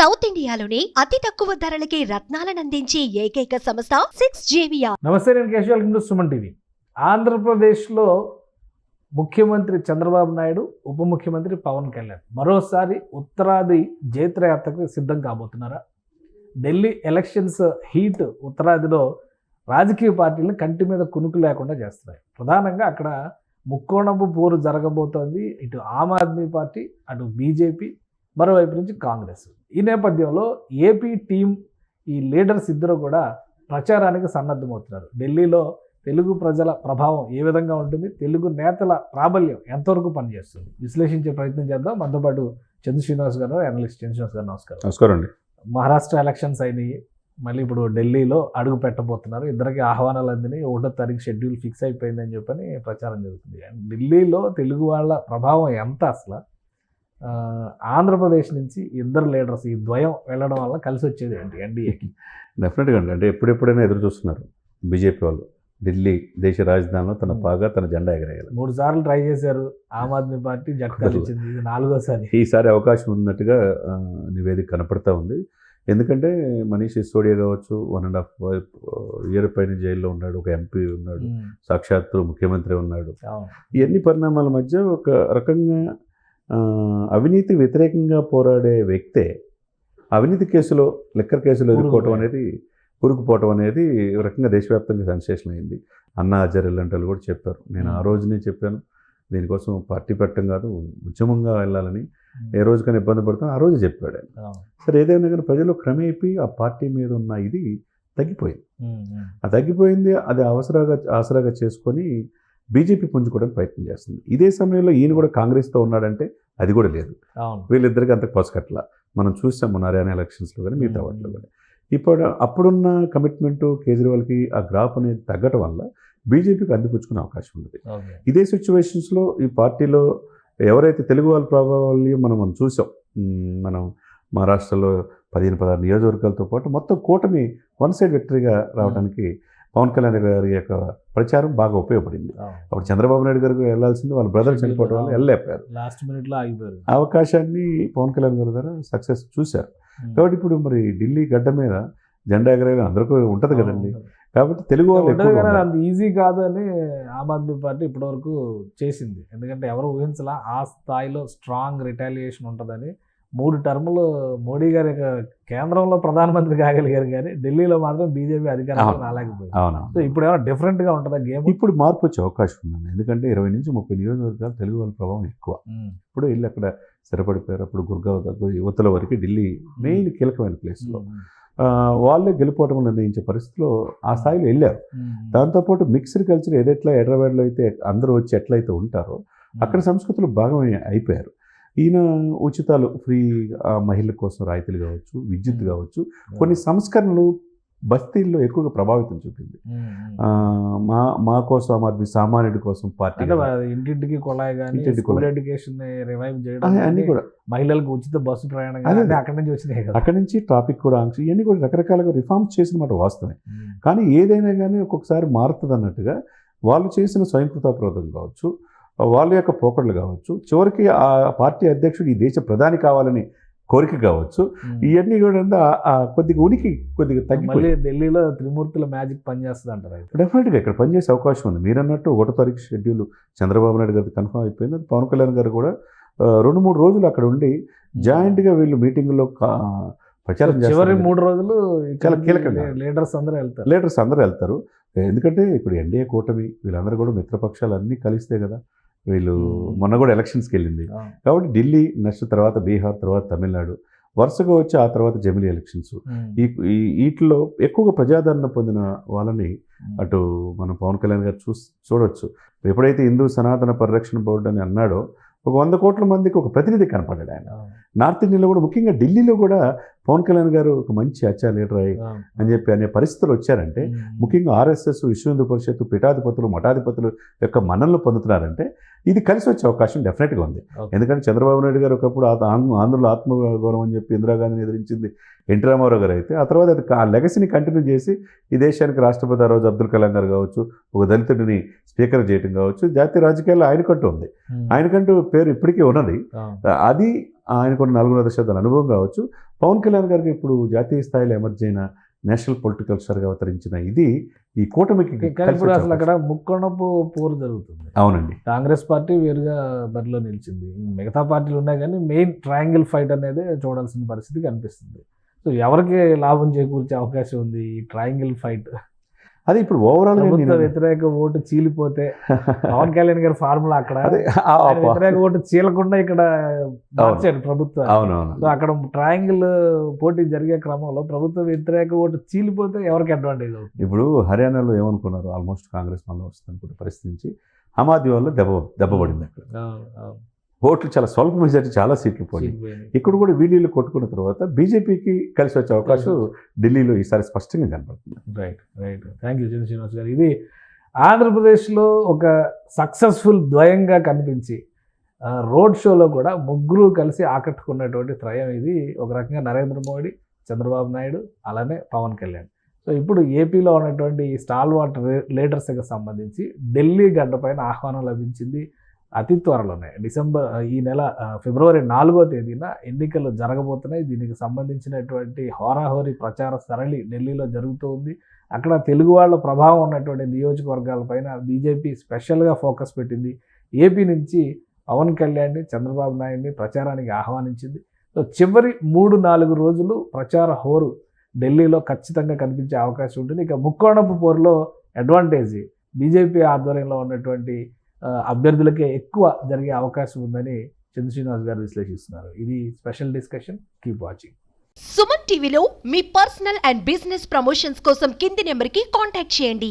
South ఇండియాలోని అతి తక్కువ ధరలకి రత్నాలను అందించే ఏకైక సంస్థ 6JVR. నమస్తే, నేను Keshav. Welcome to Suman TV. ఆంధ్రప్రదేశ్లో ముఖ్యమంత్రి చంద్రబాబు నాయుడు, ఉప ముఖ్యమంత్రి పవన్ కళ్యాణ్ మరోసారి ఉత్తరాది జైత్రయాత్రకు సిద్ధం కాబోతున్నారా? ఢిల్లీ ఎలక్షన్స్ హీట్ ఉత్తరాదిలో రాజకీయ పార్టీలను కంటి మీద కునుకు లేకుండా చేస్తున్నాయి. ప్రధానంగా అక్కడ ముక్కోణపు పోరు జరగబోతోంది. ఇటు ఆమ్ ఆద్మీ పార్టీ, అటు బీజేపీ, మరోవైపు నుంచి కాంగ్రెస్. ఈ నేపథ్యంలో ఏపీ టీం, ఈ లీడర్స్ ఇద్దరు కూడా ప్రచారానికి సన్నద్ధమవుతున్నారు. ఢిల్లీలో తెలుగు ప్రజల ప్రభావం ఏ విధంగా ఉంటుంది, తెలుగు నేతల ప్రాబల్యం ఎంతవరకు పనిచేస్తుంది, విశ్లేషించే ప్రయత్నం చేద్దాం. మనతో పాటు చంద్ర శ్రీనివాస్ గారు, అనలిస్ట్ చంద్ర శ్రీనివాస్ గారు. నమస్కారం. నమస్కారం అండి. మహారాష్ట్ర ఎలక్షన్స్ అయినాయి, మళ్ళీ ఇప్పుడు ఢిల్లీలో అడుగు పెట్టబోతున్నారు. ఇద్దరికి ఆహ్వానాలు అందినాయి. 1వ తారీఖు షెడ్యూల్ ఫిక్స్ అయిపోయిందని చెప్పని ప్రచారం జరుగుతుంది. అండ్ ఢిల్లీలో తెలుగు వాళ్ళ ప్రభావం ఎంత అసలు? ఆంధ్రప్రదేశ్ నుంచి ఇద్దరు లీడర్స్, ఈ ద్వయం వెళ్ళడం వల్ల కలిసి వచ్చేది ఏంటి ఎన్డీఏకి? డెఫినెట్గా అండి. అంటే ఎప్పుడెప్పుడైనా ఎదురు చూస్తున్నారు బీజేపీ వాళ్ళు. ఢిల్లీ దేశ రాజధానిలో తన పాగా తన జెండా ఎగరేయాలి. 3 సార్లు ట్రై చేశారు ఆమ్ ఆద్మీ పార్టీ, జట్కాలు ఇచ్చింది. ఇది 4వ సారి. ఈసారి అవకాశం ఉన్నట్టుగా నివేదిక కనపడతా ఉంది. ఎందుకంటే మనీష్ సిసోడియా కావచ్చు, 1.5 ఇయర్ పైన జైల్లో ఉన్నాడు, ఒక ఎంపీ ఉన్నాడు, సాక్షాత్తు ముఖ్యమంత్రి ఉన్నాడు. ఇవన్నీ పరిణామాల మధ్య ఒక రకంగా అవినీతి వ్యతిరేకంగా పోరాడే వ్యక్తే అవినీతి కేసులో, లిక్కర్ కేసులో కూరుకుపోవటం అనేది ఒక రకంగా దేశవ్యాప్తంగా సెన్సేషన్ అయింది. అన్నా హజారే లాంటి వాళ్ళు కూడా చెప్పారు. నేను ఆ రోజునే చెప్పాను, దీనికోసం పార్టీ పెట్టడం కాదు, ఉద్యమంగా వెళ్ళాలని. ఏ రోజుకైనా ఇబ్బంది పడతాం ఆ రోజు చెప్పాడు ఆయన. సరే, ఏదైనా కానీ ప్రజలు క్రమేపీ ఆ పార్టీ మీద ఉన్న ఇది తగ్గిపోయింది. ఆ తగ్గిపోయింది, అది ఆసరాగా చేసుకొని బీజేపీ పుంజుకోవడానికి ప్రయత్నం చేస్తుంది. ఇదే సమయంలో ఈయన కూడా కాంగ్రెస్తో ఉన్నాడంటే అది కూడా లేదు. వీళ్ళిద్దరికి అంత పసుకట్ల మనం చూసాము హర్యానా ఎలక్షన్స్లో కానీ, మిగతా వాటిలో కూడా. అప్పుడున్న కమిట్మెంటు కేజ్రీవాల్కి ఆ గ్రాఫ్ అనేది తగ్గటం వల్ల బీజేపీకి అందిపుచ్చుకునే అవకాశం ఉంది. ఇదే సిచ్యువేషన్స్లో ఈ పార్టీలో ఎవరైతే తెలుగు వాళ్ళ ప్రభావాన్ని మనం చూసాం. మనం మహారాష్ట్రలో 15-16 నియోజకవర్గాలతో పాటు మొత్తం కూటమి వన్ సైడ్ విక్టరీగా రావడానికి పవన్ కళ్యాణ్ గారి యొక్క ప్రచారం బాగా ఉపయోగపడింది. అప్పుడు చంద్రబాబు నాయుడు గారికి వెళ్ళాల్సింది, వాళ్ళ బ్రదర్ చనిపోవడం వల్ల వెళ్ళలేపారు. లాస్ట్ మినిట్లో ఆగిపోయారు. అవకాశాన్ని పవన్ కళ్యాణ్ గారి ద్వారా సక్సెస్ చూశారు. కాబట్టి ఇప్పుడు మరి ఢిల్లీ గడ్డ మీద జెండా ఎగరేయాలి అందరికీ ఉంటుంది కదండి. కాబట్టి తెలుగు వాళ్ళు అంత ఈజీ కాదు అని ఆమ్ ఆద్మీ పార్టీ ఇప్పటివరకు చేసింది. ఎందుకంటే ఎవరు ఊహించలా ఆ స్థాయిలో స్ట్రాంగ్ రిటాలియేషన్ ఉంటుందని. 3 టర్ములు మోడీ గారి కేంద్రంలో ప్రధానమంత్రి కాగలిగారు, కానీ ఢిల్లీలో మాత్రం బీజేపీ అధికారంలో రాలేకపోయింది. సో ఇప్పుడు ఏమైనా డిఫరెంట్గా ఉంటుందా గేమ్? ఇప్పుడు మార్పు వచ్చే అవకాశం ఉందండి. ఎందుకంటే 20 నుంచి 30 నియోజకవర్గాలు తెలుగు వాళ్ళ ప్రభావం ఎక్కువ. ఇప్పుడు వీళ్ళు అక్కడ స్థిరపడిపోయారు. అప్పుడు గుర్గావ్ దగ్గర యువతల వరకు ఢిల్లీ మెయిన్ కీలకమైన ప్లేస్లో వాళ్ళే గెలుపోవటం నిర్ణయించే పరిస్థితిలో ఆ స్థాయిలో వెళ్ళారు. దాంతోపాటు మిక్స్డ్ కల్చర్ ఏదెట్లా హైదరాబాద్లో అయితే అందరూ వచ్చి ఎట్లయితే ఉంటారో అక్కడ సంస్కృతులు భాగం అయిపోయారు. ఈయన ఉచితాలు, ఫ్రీ మహిళల కోసం రాయితీలు కావచ్చు, విద్యుత్ కావచ్చు, కొన్ని సంస్కరణలు బస్తీల్లో ఎక్కువగా ప్రభావితం చూపింది. మా కోసం, ఆమ్ ఆద్మీ సామాన్యుడి కోసం పార్టీ ఇంటింటికి కొలాయి కానీ, ఎడ్యుకేషన్ రివైవ్ చేయడం, అన్ని కూడా మహిళలకు ఉచిత బస్సు ప్రయాణం అక్కడి నుంచి వచ్చినాయి. అక్కడి నుంచి ట్రాఫిక్ కూడా ఆంక్ష, ఇవన్నీ కూడా రకరకాలుగా రిఫార్మ్స్ చేసిన మాట వాస్తవమే. కానీ ఏదైనా కానీ ఒక్కొక్కసారి మారుతుంది అన్నట్టుగా వాళ్ళు చేసిన స్వయంకృతాపరాధం కావచ్చు, వాళ్ళ యొక్క పోకడలు కావచ్చు, చివరికి ఆ పార్టీ అధ్యక్షుడు ఈ దేశ ప్రధాని కావాలని కోరిక కావచ్చు, ఇవన్నీ కూడా కొద్దిగా ఉనికి కొద్దిగా తగ్గి ఢిల్లీలో త్రిమూర్తుల మ్యాజిక్ పనిచేస్తుంది అంటారు. డెఫినెట్గా ఇక్కడ పనిచేసే అవకాశం ఉంది. మీరు అన్నట్టు 1వ తారీఖు షెడ్యూల్ చంద్రబాబు నాయుడు గారికి కన్ఫర్మ్ అయిపోయింది. అది పవన్ కళ్యాణ్ గారు కూడా 2-3 రోజులు అక్కడ ఉండి జాయింట్గా వీళ్ళు మీటింగ్లో ప్రచారం చేస్తారు. చివరి 3 రోజులు చాలా కీలకంగా లీడర్స్ అందరూ వెళ్తారు. ఎందుకంటే ఇప్పుడు ఎన్డీఏ కూటమి వీళ్ళందరూ కూడా మిత్రపక్షాలు అన్నీ కలిస్తే కదా. వీళ్ళు మొన్న కూడా ఎలక్షన్స్కి వెళ్ళింది. కాబట్టి ఢిల్లీ నెక్స్ట్ తర్వాత బీహార్, తర్వాత తమిళనాడు వరుసగా వచ్చి ఆ తర్వాత జమిలీ ఎలక్షన్స్. వీటిలో ఎక్కువగా ప్రజాదరణ పొందిన వాళ్ళని అటు మనం పవన్ కళ్యాణ్ గారు చూడవచ్చు. ఎప్పుడైతే హిందూ సనాతన పరిరక్షణ బోర్డు అని అన్నాడో ఒక 100 కోట్ల మందికి ఒక ప్రతినిధి కనపడ్డాడు ఆయన. నార్త్ ఇండియాలో కూడా, ముఖ్యంగా ఢిల్లీలో కూడా పవన్ కళ్యాణ్ గారు ఒక మంచి అచ్చా లీడర్ అని చెప్పి అనే పరిస్థితులు వచ్చారంటే, ముఖ్యంగా ఆర్ఎస్ఎస్, విశ్వ హిందూ పరిషత్తు, పీఠాధిపతులు, మఠాధిపతులు యొక్క మన్ననలు పొందుతున్నారంటే ఇది కలిసి వచ్చే అవకాశం డెఫినెట్గా ఉంది. ఎందుకంటే చంద్రబాబు నాయుడు గారు ఒకప్పుడు ఆంధ్రుల ఆత్మగౌరవం అని చెప్పి ఇందిరాగాంధీని ఎదిరించింది ఎన్టీ రామారావు గారు అయితే, ఆ తర్వాత అది ఆ లెగసీని కంటిన్యూ చేసి ఈ దేశానికి రాష్ట్రపతి ఆ రోజు అబ్దుల్ కలాం గారు కావచ్చు, ఒక దళితుడిని స్పీకర్ చేయడం కావచ్చు, జాతీయ రాజకీయాల్లో ఆయనకంటూ ఉంది. ఆయనకంటూ పేరు ఇప్పటికీ ఉన్నది. అది ఆయనకు 4 దశాబ్దాల అనుభవం కావచ్చు. పవన్ కళ్యాణ్ గారికి ఇప్పుడు జాతీయ స్థాయిలో ఎమర్జ్ అయిన నేషనల్ పొలిటికల్ స్టార్గా అవతరించిన ఇది ఈ కూటమికి కానీ ఇప్పుడు అసలు అక్కడ ముక్కొండపు పోరు జరుగుతుంది. అవునండి. కాంగ్రెస్ పార్టీ వేరుగా బరిలో నిలిచింది, మిగతా పార్టీలు ఉన్నాయి కానీ మెయిన్ ట్రయాంగిల్ ఫైట్ అనేది చూడాల్సిన పరిస్థితి కనిపిస్తుంది. సో ఎవరికి లాభం చేకూర్చే అవకాశం ఉంది ఈ ట్రయాంగిల్ ఫైట్? అదే ఇప్పుడు ఓవరాల్ ప్రభుత్వ వ్యతిరేక ఓటు చీలిపోతే పవన్ కళ్యాణ్ గారి ఫార్ములా అక్కడ ఆయన వ్యతిరేక ఓటు చీలకుండా ఇక్కడ మార్చాడు ప్రభుత్వం. అవునవును. సో అక్కడ ట్రయాంగిల్ పోటీ జరిగే క్రమంలో ప్రభుత్వ వ్యతిరేక ఓటు చీలిపోతే ఎవరికి అడ్వాంటేజ్ అవుతుంది? ఇప్పుడు హర్యానాలో ఏమనుకున్నారు, ఆల్మోస్ట్ కాంగ్రెస్ మళ్ళీ వస్తుంది అనుకుంటే పరిస్థితి నుంచి ఆమ్ ఆద్మీ వల్ల దెబ్బ పడింది. అక్కడ ఓట్లు చాలా స్వల్ప మెజారిటీ, చాలా సీట్లు పోయింది. ఇక్కడ కూడా వీళ్ళు కొట్టుకున్న తర్వాత బీజేపీకి కలిసి వచ్చే అవకాశం ఢిల్లీలో ఈసారి స్పష్టంగా కనపడుతుంది. రైట్. థ్యాంక్ యూ శ్రీనివాస్ గారు. ఇది ఆంధ్రప్రదేశ్లో ఒక సక్సెస్ఫుల్ ద్వయంగా కనిపించి రోడ్ షోలో కూడా ముగ్గురు కలిసి ఆకట్టుకున్నటువంటి త్రయం ఇది. ఒక రకంగా నరేంద్ర మోడీ, చంద్రబాబు నాయుడు, అలానే పవన్ కళ్యాణ్. సో ఇప్పుడు ఏపీలో ఉన్నటువంటి ఈ స్టాల్వార్ట్ లీడర్స్కి సంబంధించి ఢిల్లీ గడ్డపైన ఆహ్వానం లభించింది. అతి త్వరలోనే ఈ నెల ఫిబ్రవరి 4వ తేదీన ఎన్నికలు జరగబోతున్నాయి. దీనికి సంబంధించినటువంటి హోరాహోరీ ప్రచార సరళి ఢిల్లీలో జరుగుతూ ఉంది. అక్కడ తెలుగు వాళ్ళ ప్రభావం ఉన్నటువంటి నియోజకవర్గాలపైన బీజేపీ స్పెషల్గా ఫోకస్ పెట్టింది. ఏపీ నుంచి పవన్ కళ్యాణ్ని, చంద్రబాబు నాయుడిని ప్రచారానికి ఆహ్వానించింది. సో చివరి 3-4 రోజులు ప్రచార హోరు ఢిల్లీలో ఖచ్చితంగా కనిపించే అవకాశం ఉంటుంది. ఇక ముక్కోణపు పోరులో అడ్వాంటేజ్ బీజేపీ ఆధ్వర్యంలో ఉన్నటువంటి అభ్యర్థులకే ఎక్కువ జరిగే అవకాశం ఉందని చంద్ర శ్రీనివాస్ గారు విశ్లేషిస్తున్నారు. ఇది special discussion. Keep watching. Suman టీవీలో మీ పర్సనల్ అండ్ బిజినెస్ ప్రమోషన్స్ కోసం కింది నెంబర్కి కాంటాక్ట్ చేయండి.